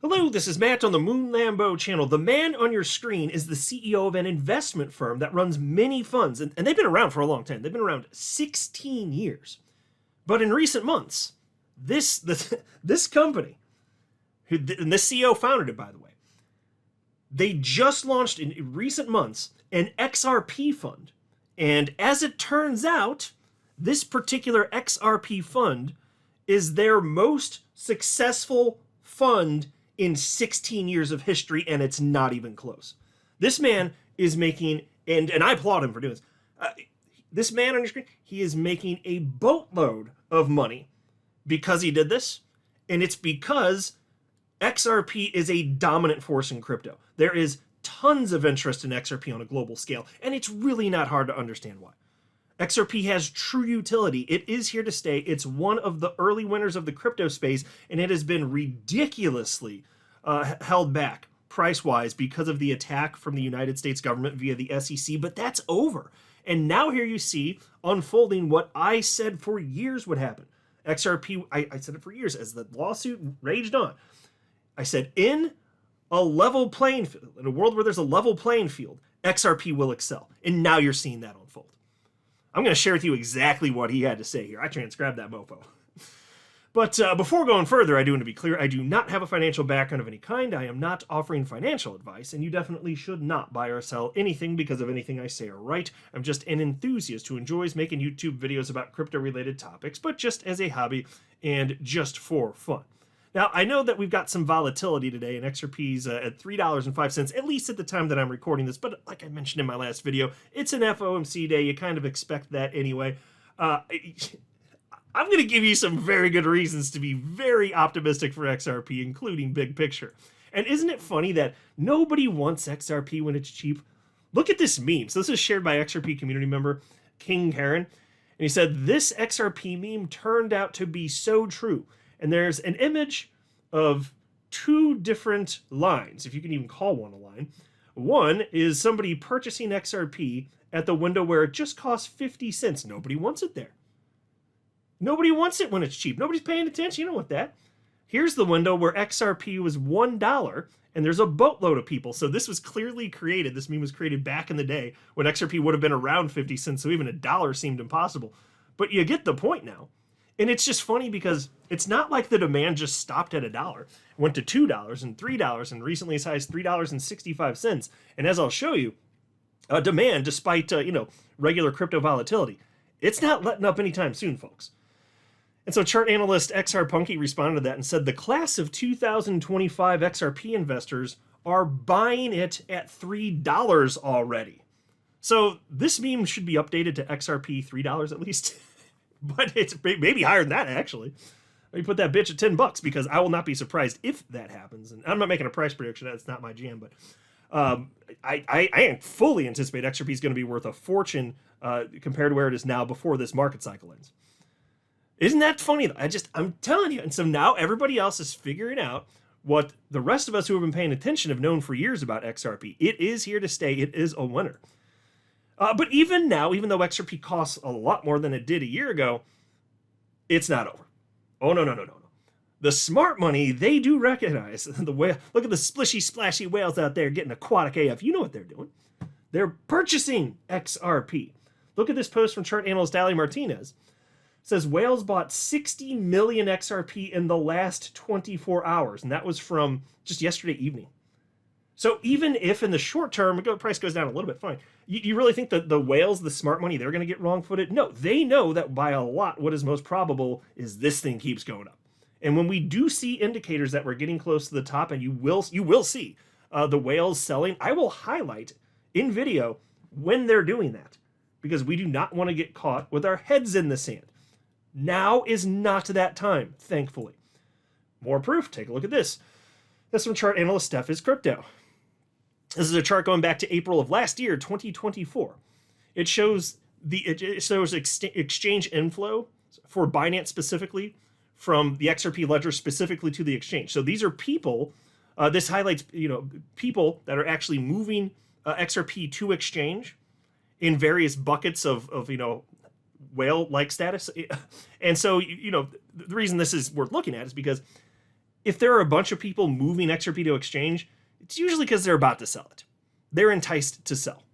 Hello, this is Matt on the Moon Lambo channel. The man on your screen is the CEO of an investment firm that runs many funds, and they've been around for a long time. They've been around 16 years. But in recent months, this company, and this CEO founded it, by the way, they just launched in recent months an XRP fund. And as it turns out, this particular XRP fund is their most successful fund in 16 years of history, and it's not even close. This man is making, and I applaud him for doing this, this man on your screen, he is making a boatload of money because he did this, and it's because XRP is a dominant force in crypto. There is tons of interest in XRP on a global scale, and it's really not hard to understand why. XRP has true utility. It is here to stay. It's one of the early winners of the crypto space, and it has been ridiculously held back price-wise because of the attack from the United States government via the SEC, but that's over. And now here you see unfolding what I said for years would happen. XRP, I said it for years as the lawsuit raged on. I said in a level playing field, in a world where there's a level playing field, XRP will excel. And now you're seeing that unfold. I'm going to share with you exactly what he had to say here. I transcribed that mofo. But before going further, I do want to be clear, I do not have a financial background of any kind. I am not offering financial advice, and you definitely should not buy or sell anything because of anything I say or write. I'm just an enthusiast who enjoys making YouTube videos about crypto-related topics, but just as a hobby and just for fun. Now, I know that we've got some volatility today, and XRP's at $3.05, at least at the time that I'm recording this, but like I mentioned in my last video, it's an FOMC day. You kind of expect that anyway. I'm going to give you some very good reasons to be very optimistic for XRP, including big picture. And isn't it funny that nobody wants XRP when it's cheap? Look at this meme. So this is shared by XRP community member King Karen, and he said, this XRP meme turned out to be so true. And there's an image of two different lines, if you can even call one a line. One is somebody purchasing XRP at the window where it just costs 50 cents. Nobody wants it there. Nobody wants it when it's cheap. Nobody's paying attention. You don't want that. Here's the window where XRP was $1, and there's a boatload of people. So this was clearly created. This meme was created back in the day when XRP would have been around 50 cents, so even $1 seemed impossible. But you get the point now. And it's just funny because it's not like the demand just stopped at $1, went to $2 and $3 and recently as high as $3.65. And as I'll show you, demand, despite regular crypto volatility, it's not letting up anytime soon, folks. And so chart analyst XR Punky responded to that and said the class of 2025 XRP investors are buying it at $3 already. So this meme should be updated to XRP $3 at least. But it's maybe higher than that, actually. Let me put that bitch at $10 because I will not be surprised if that happens. And I'm not making a price prediction. That's not my jam. But I fully anticipate XRP is going to be worth a fortune compared to where it is now before this market cycle ends. Isn't that funny? I'm telling you. And so now everybody else is figuring out what the rest of us who have been paying attention have known for years about XRP. It is here to stay. It is a winner. But even now, even though XRP costs a lot more than it did a year ago, it's not over. Oh, no. The smart money, they do recognize the whale. Look at the splishy, splashy whales out there getting aquatic AF. You know what they're doing. They're purchasing XRP. Look at this post from chart analyst Ali Martinez. It says whales bought 60 million XRP in the last 24 hours. And that was from just yesterday evening. So even if in the short term, the price goes down a little bit, fine. You really think that the whales, the smart money, they're going to get wrong-footed? No, they know that by a lot, what is most probable is this thing keeps going up. And when we do see indicators that we're getting close to the top, and you will see the whales selling, I will highlight in video when they're doing that because we do not want to get caught with our heads in the sand. Now is not that time, thankfully. More proof, take a look at this. That's from chart analyst Steph is Crypto. This is a chart going back to April of last year, 2024. It shows exchange inflow for Binance specifically from the XRP ledger specifically to the exchange. So these are people. This highlights people that are actually moving XRP to exchange in various buckets of whale-like status. And so the reason this is worth looking at is because if there are a bunch of people moving XRP to exchange, it's usually because they're about to sell it. They're enticed to sell.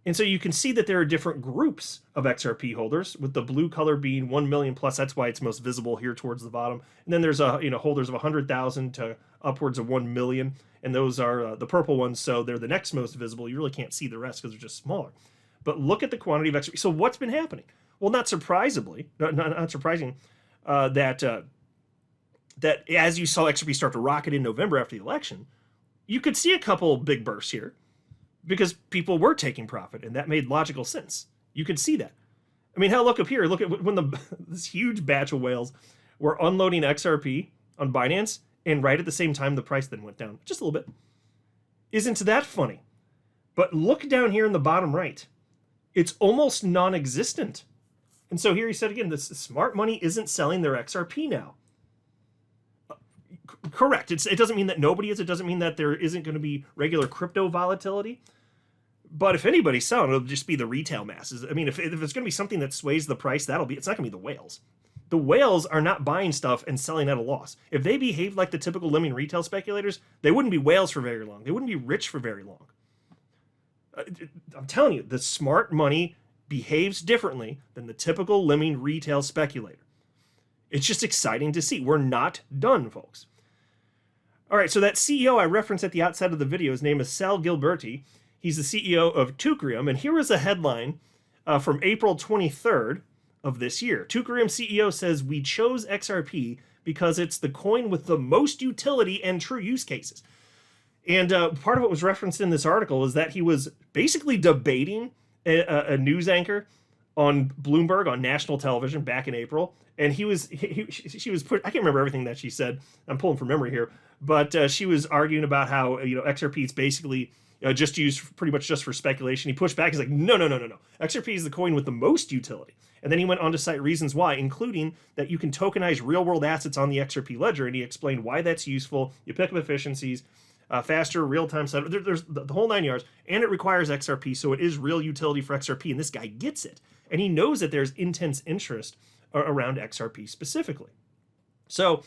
And so you can see that there are different groups of XRP holders, with the blue color being 1 million plus. That's why it's most visible here towards the bottom. And then there's holders of 100,000 to upwards of 1 million, and those are the purple ones. So they're the next most visible. You really can't see the rest because they're just smaller. But look at the quantity of XRP. So what's been happening? Well, not surprising, that as you saw XRP start to rocket in November after the election, you could see a couple big bursts here, because people were taking profit, and that made logical sense. You could see that. I mean, hell, look up here. Look at when this huge batch of whales were unloading XRP on Binance, and right at the same time, the price then went down just a little bit. Isn't that funny? But look down here in the bottom right. It's almost non-existent. And so here he said again, this smart money isn't selling their XRP now. Correct. It doesn't mean that nobody is. It doesn't mean that there isn't going to be regular crypto volatility. But if anybody's selling, it'll just be the retail masses. I mean, if it's going to be something that sways the price, it's not going to be the whales. The whales are not buying stuff and selling at a loss. If they behaved like the typical lemming retail speculators, they wouldn't be whales for very long. They wouldn't be rich for very long. I'm telling you, the smart money behaves differently than the typical lemming retail speculator. It's just exciting to see. We're not done, folks. All right, so that CEO I referenced at the outset of the video, his name is Sal Gilberti. He's the CEO of Teucrium, and here is a headline from April 23rd of this year. Teucrium CEO says, "We chose XRP because it's the coin with the most utility and true use cases." And part of what was referenced in this article is that he was basically debating a news anchor on Bloomberg on national television back in April, and she was put. I can't remember everything that she said. I'm pulling from memory here, but she was arguing about how XRP is basically just used pretty much just for speculation. He pushed back. He's like, no. XRP is the coin with the most utility. And then he went on to cite reasons why, including that you can tokenize real-world assets on the XRP ledger, and he explained why that's useful. You pick up efficiencies, faster real-time setup. There's the whole 9 yards, and it requires XRP, so it is real utility for XRP, and this guy gets it. And he knows that there's intense interest around XRP specifically. So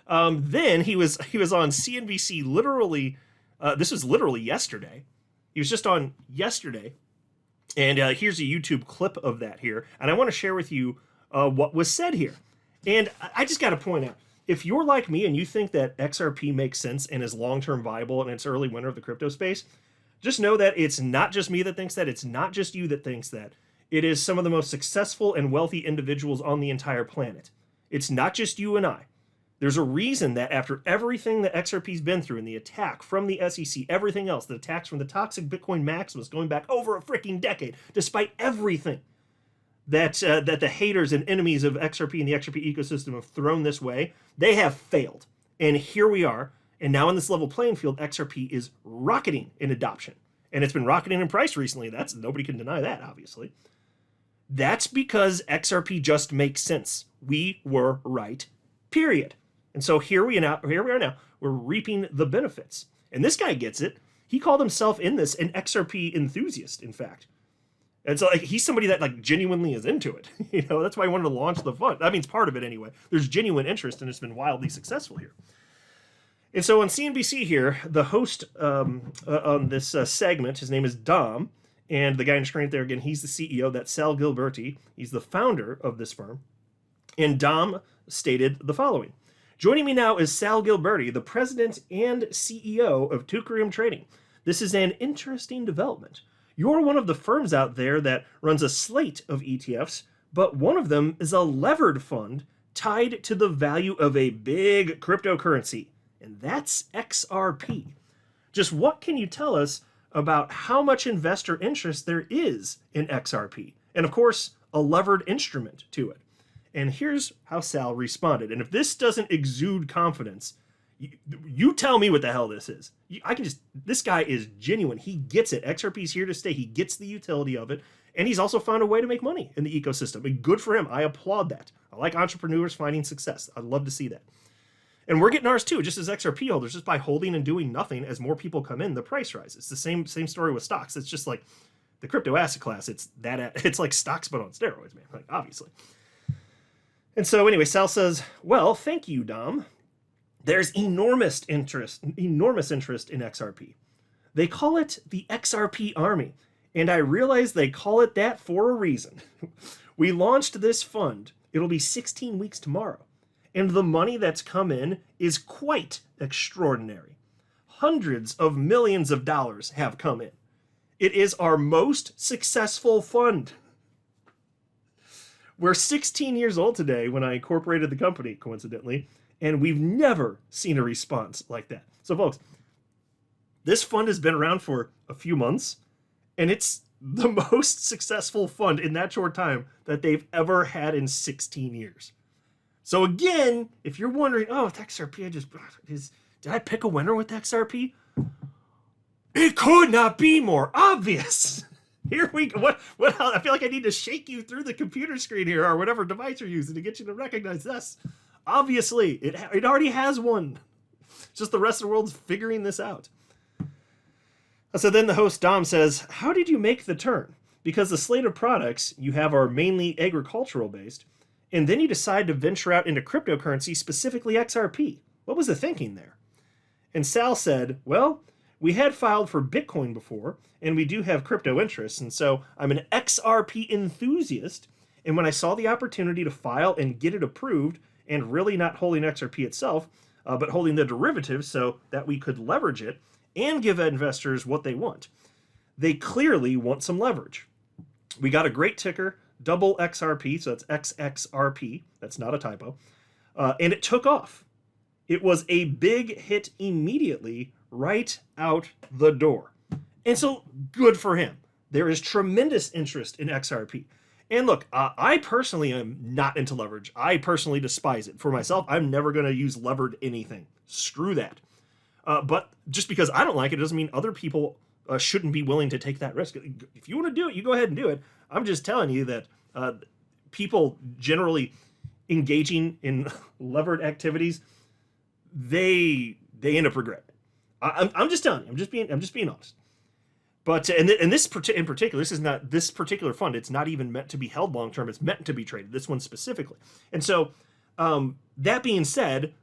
then he was on CNBC literally, this was literally yesterday. He was just on yesterday, and here's a YouTube clip of that here. And I want to share with you what was said here. And I just got to point out, if you're like me and you think that XRP makes sense and is long-term viable and it's early winner of the crypto space, just know that it's not just me that thinks that. It's not just you that thinks that. It is some of the most successful and wealthy individuals on the entire planet. It's not just you and I. There's a reason that after everything that XRP's been through and the attack from the SEC, everything else, the attacks from the toxic Bitcoin Maximus going back over a freaking decade, despite everything that the haters and enemies of XRP and the XRP ecosystem have thrown this way, they have failed. And here we are. And now in this level playing field, XRP is rocketing in adoption. And it's been rocketing in price recently. Nobody can deny that, obviously. That's because XRP just makes sense. We were right, period. And so here we are now. We're reaping the benefits. And this guy gets it. He called himself in this an XRP enthusiast, in fact. And so he's somebody that genuinely is into it. That's why he wanted to launch the fund. That means part of it anyway. There's genuine interest, and it's been wildly successful here. And so on CNBC here, the host on this segment, his name is Dom, and the guy on the screen there again, he's the CEO. That's Sal Gilberti. He's the founder of this firm. And Dom stated the following: "Joining me now is Sal Gilberti, the president and CEO of Teucrium Trading. This is an interesting development. You're one of the firms out there that runs a slate of ETFs, but one of them is a levered fund tied to the value of a big cryptocurrency, and that's XRP. Just what can you tell us about how much investor interest there is in XRP? And of course, a levered instrument to it." And here's how Sal responded. And if this doesn't exude confidence, you tell me what the hell this is. This guy is genuine. He gets it. XRP's here to stay. He gets the utility of it. And he's also found a way to make money in the ecosystem. And good for him. I applaud that. I like entrepreneurs finding success. I'd love to see that. And we're getting ours too, just as XRP holders, just by holding and doing nothing. As more people come in, the price rises. The same story with stocks. It's just like the crypto asset class. It's like stocks, but on steroids, man. Obviously. And so anyway, Sal says, "Well, thank you, Dom. There's enormous interest in XRP. They call it the XRP Army, and I realize they call it that for a reason. We launched this fund. It'll be 16 weeks tomorrow, and the money that's come in is quite extraordinary. Hundreds of millions of dollars have come in. It is our most successful fund. We're 16 years old today when I incorporated the company, coincidentally, and we've never seen a response like that. So, folks, this fund has been around for a few months, and it's the most successful fund in that short time that they've ever had in 16 years. So again, if you're wondering, oh, with XRP, did I pick a winner with XRP? It could not be more obvious. Here we go. What? I feel like I need to shake you through the computer screen here, or whatever device you're using, to get you to recognize this. Obviously, it already has one. It's just the rest of the world's figuring this out. So then the host, Dom, says, how did you make the turn? Because the slate of products you have are mainly agricultural based, and then you decide to venture out into cryptocurrency, specifically XRP. What was the thinking there? And Sal said, well, we had filed for Bitcoin before, and we do have crypto interests, and so I'm an XRP enthusiast, and when I saw the opportunity to file and get it approved, and really not holding XRP itself, but holding the derivatives so that we could leverage it, and give investors what they want. They clearly want some leverage. We got a great ticker, double XRP, so that's XXRP, that's not a typo, and it took off. It was a big hit immediately, right out the door. And so, good for him. There is tremendous interest in XRP. And look, I personally am not into leverage. I personally despise it. For myself, I'm never going to use levered anything. Screw that. But just because I don't like it doesn't mean other people shouldn't be willing to take that risk. If you want to do it, you go ahead and do it. I'm just telling you that people generally engaging in levered activities, they end up regretting it. I'm just telling you. I'm just being honest. But and this in particular, this particular fund. It's not even meant to be held long term. It's meant to be traded. This one specifically. And so that being said,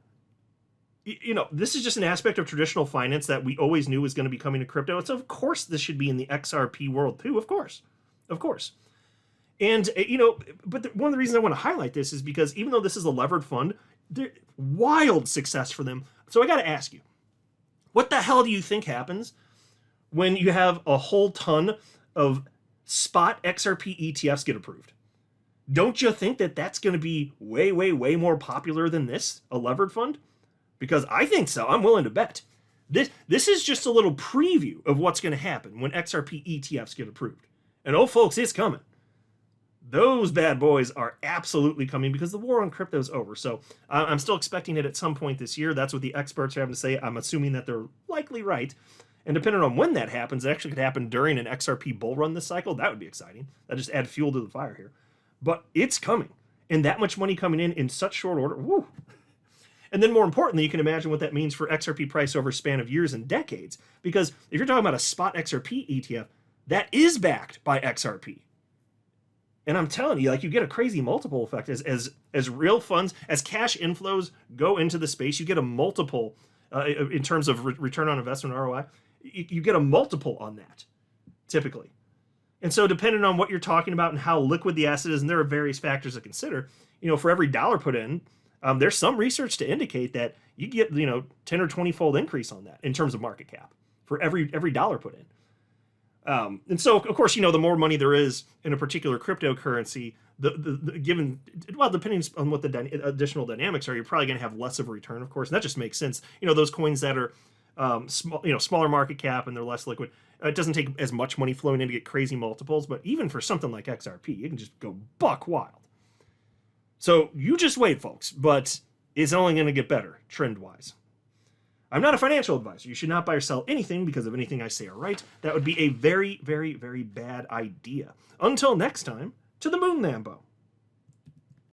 you know, this is just an aspect of traditional finance that we always knew was going to be coming to crypto. So of course this should be in the XRP world too. Of course. And you know, but one of the reasons I want to highlight this is because even though this is a levered fund, wild success for them. So I got to ask you, what the hell do you think happens when you have a whole ton of spot XRP ETFs get approved? Don't you think that that's going to be way, way, way more popular than this, a levered fund? Because I think so. I'm willing to bet. This is just a little preview of what's going to happen when XRP ETFs get approved. And oh, folks, it's coming. Those bad boys are absolutely coming because the war on crypto is over. So I'm still expecting it at some point this year. That's what the experts are having to say. I'm assuming that they're likely right. And depending on when that happens, it actually could happen during an XRP bull run this cycle. That would be exciting. That just add fuel to the fire here. But it's coming. And that much money coming in such short order. Woo. And then more importantly, you can imagine what that means for XRP price over a span of years and decades. Because if you're talking about a spot XRP ETF, that is backed by XRP. And I'm telling you, like, you get a crazy multiple effect as real funds, as cash inflows go into the space, you get a multiple in terms of return on investment, ROI. You get a multiple on that, typically. And so depending on what you're talking about and how liquid the asset is, and there are various factors to consider, you know, for every dollar put in, there's some research to indicate that you get, you know, 10 or 20-fold increase on that in terms of market cap for every dollar put in. And so, of course, you know, the more money there is in a particular cryptocurrency, the given, well, depending on what the additional dynamics are, you're probably going to have less of a return, of course. And that just makes sense. You know, those coins that are, smaller market cap and they're less liquid, it doesn't take as much money flowing in to get crazy multiples. But even for something like XRP, you can just go buck wild. So you just wait, folks. But it's only going to get better trend-wise. I'm not a financial advisor. You should not buy or sell anything because of anything I say or write. That would be a very, very, very bad idea. Until next time, to the moon, Lambo.